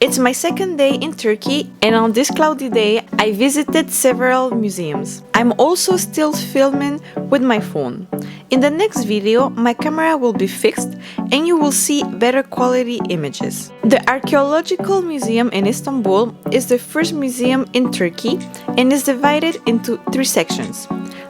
It's my second day in Turkey, and on this cloudy day, I visited several museums. I'm also still filming with my phone. In the next video, my camera will be fixed and you will see better quality images. The Archaeological Museum in Istanbul is the first museum in Turkey and is divided into three sections: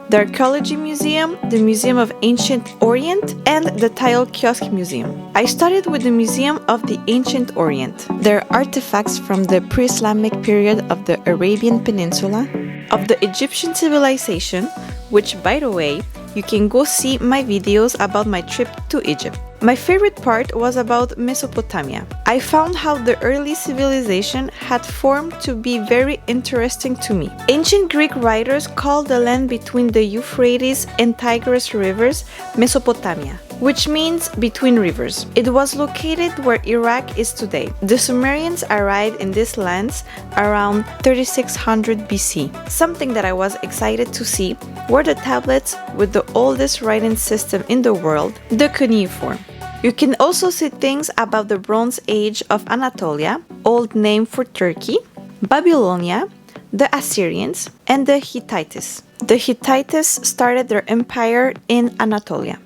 the Archaeology Museum, the Museum of Ancient Orient, and the Tile Kiosk Museum. I started with the Museum of the Ancient Orient. There are artifacts from the pre-Islamic period of the Arabian Peninsula, of the Egyptian civilization, which, by the way, you can go see my videos about my trip to Egypt. My favorite part was about Mesopotamia. I found how the early civilization had formed to be very interesting to me. Ancient Greek writers called the land between the Euphrates and Tigris rivers Mesopotamia, which means between rivers. It was located where Iraq is today. The Sumerians arrived in these lands around 3600 BC. Something that I was excited to see were the tablets with the oldest writing system in the world, the cuneiform. You can also see things about the Bronze Age of Anatolia, old name for Turkey, Babylonia, the Assyrians, and the Hittites. The Hittites started their empire in Anatolia.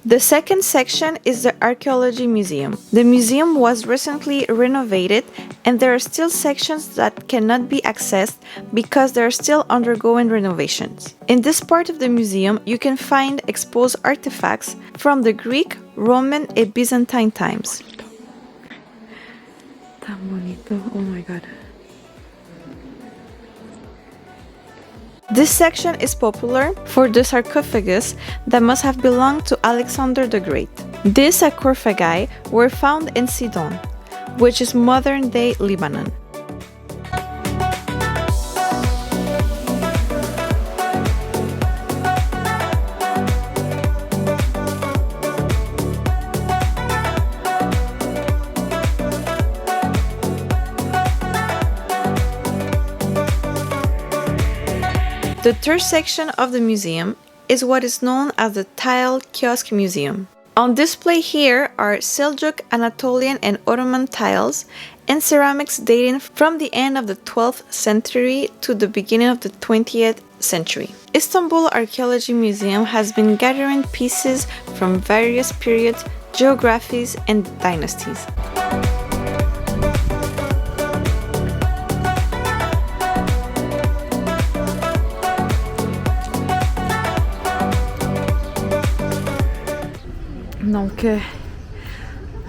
The second section is the Archaeology Museum. The museum was recently renovated and there are still sections that cannot be accessed because they are still undergoing renovations. In this part of the museum, you can find exposed artifacts from the Greek, Roman, and Byzantine times. Tan bonito. Oh my god. This section is popular for the sarcophagus that must have belonged to Alexander the Great. These sarcophagi were found in Sidon, which is modern-day Lebanon. The third section of the museum is what is known as the Tile Kiosk Museum. On display here are Seljuk, Anatolian, and Ottoman tiles and ceramics dating from the end of the 12th century to the beginning of the 20th century. Istanbul Archaeology Museum has been gathering pieces from various periods, geographies, and dynasties. Donc,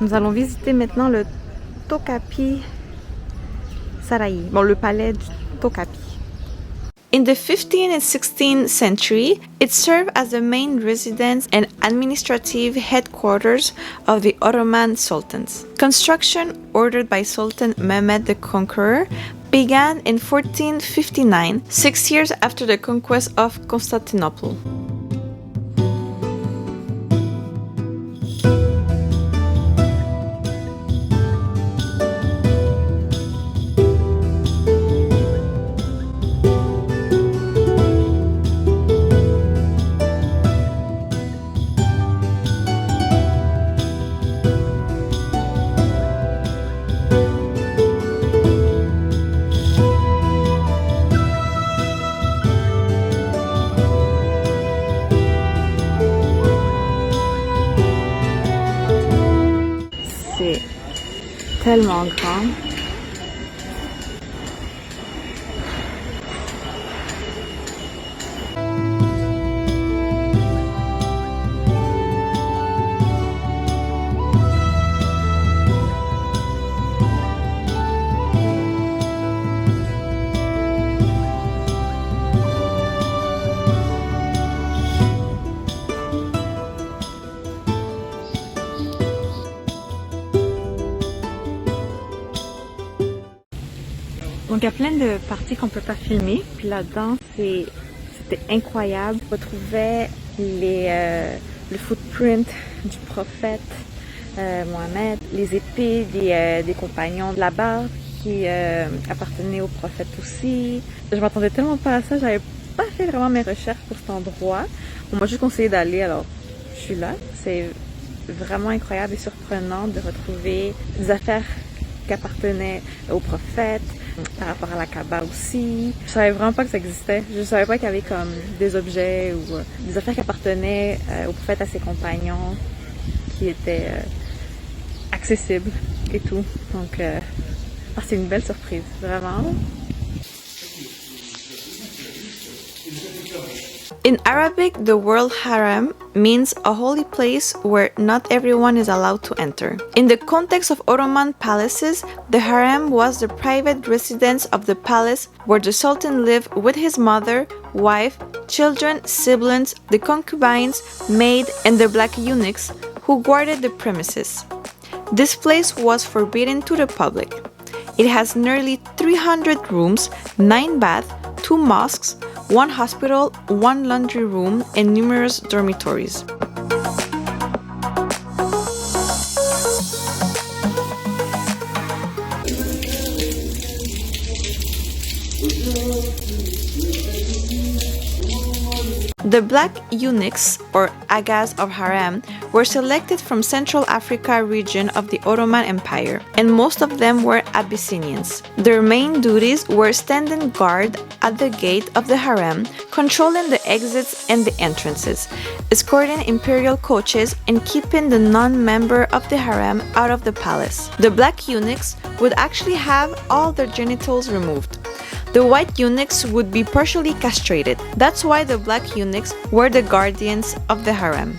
nous allons visiter maintenant le Topkapi Sarayı, le palais du Topkapi. In the 15th and 16th century, it served as the main residence and administrative headquarters of the Ottoman sultans. Construction, ordered by Sultan Mehmed the Conqueror, began in 1459, 6 years after the conquest of Constantinople. C'est tellement grand. Donc il y a plein de parties qu'on peut pas filmer, puis là-dedans c'était incroyable. On retrouvait le footprint du prophète Mohammed, les épées des compagnons de la barbe qui appartenaient au prophète aussi. Je m'attendais tellement pas à ça, j'avais pas fait vraiment mes recherches pour cet endroit. On m'a juste conseillé d'aller, alors je suis là. C'est vraiment incroyable et surprenant de retrouver des affaires qui appartenaient au prophète, par rapport à la Kaaba aussi. Je savais vraiment pas que ça existait. Je savais pas qu'il y avait comme des objets ou des affaires qui appartenaient au prophète, à ses compagnons, qui étaient accessibles et tout. Donc, c'est une belle surprise, vraiment. In Arabic, the word haram means a holy place where not everyone is allowed to enter. In the context of Ottoman palaces, the harem was the private residence of the palace where the sultan lived with his mother, wife, children, siblings, the concubines, maid, and the black eunuchs who guarded the premises. This place was forbidden to the public. It has nearly 300 rooms, 9 baths, 2 mosques, 1 hospital, 1 laundry room, and numerous dormitories. The black eunuchs, or agas of harem, were selected from Central Africa region of the Ottoman Empire, and most of them were Abyssinians. Their main duties were standing guard at the gate of the harem, controlling the exits and the entrances, escorting imperial coaches, and keeping the non-member of the harem out of the palace. The black eunuchs would actually have all their genitals removed. The white eunuchs would be partially castrated. That's why the black eunuchs were the guardians of the harem.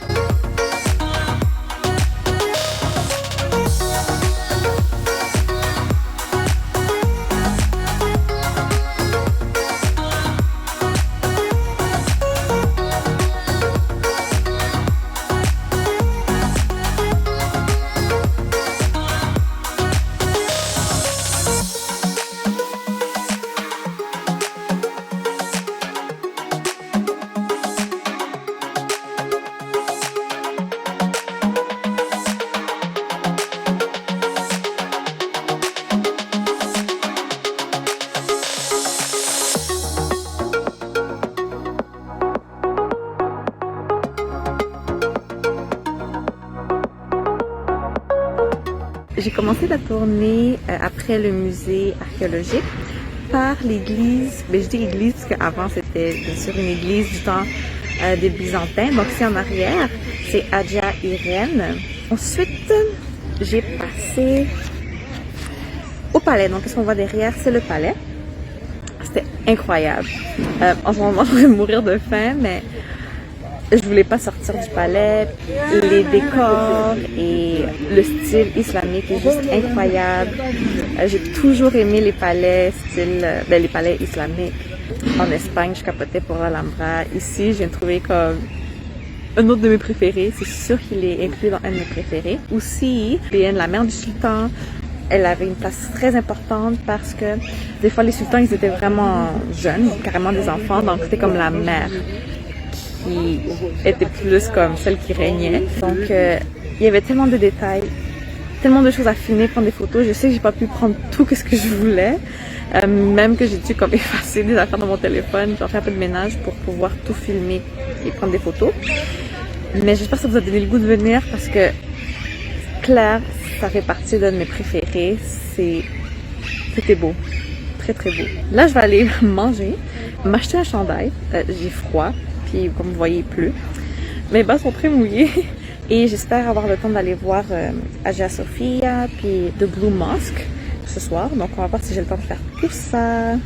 J'ai commencé la tournée après le musée archéologique par l'église, je dis église parce qu'avant c'était bien sûr une église du temps des Byzantins, donc ici en arrière c'est Hagia Irène. Ensuite j'ai passé au palais, donc ce qu'on voit derrière c'est le palais. C'était incroyable. En ce moment je vais mourir de faim, mais je voulais pas sortir du palais. Les décors et le style islamique est juste incroyable. J'ai toujours aimé les palais les palais islamiques. En Espagne, je capotais pour l'Alhambra. Ici, je viens de trouver comme un autre de mes préférés. C'est sûr qu'il est inclus dans un de mes préférés. Aussi, la mère du sultan, elle avait une place très importante parce que des fois les sultans, ils étaient vraiment jeunes, carrément des enfants, donc c'était comme la mère qui était plus comme celle qui régnait. Donc il y avait tellement de détails, tellement de choses à filmer, prendre des photos. Je sais que j'ai pas pu prendre tout ce que je voulais, même que j'ai dû comme effacer des affaires dans mon téléphone. J'ai fait un peu de ménage pour pouvoir tout filmer et prendre des photos. Mais j'espère que ça vous a donné le goût de venir parce que Claire, ça fait partie d'un de mes préférés. C'était beau, très très beau. Là, je vais aller manger, m'acheter un chandail. J'ai froid. Puis, comme vous voyez, il pleut. Mes bas sont très mouillés. Et j'espère avoir le temps d'aller voir Hagia Sophia, puis The Blue Mosque ce soir. Donc, on va voir si j'ai le temps de faire tout ça.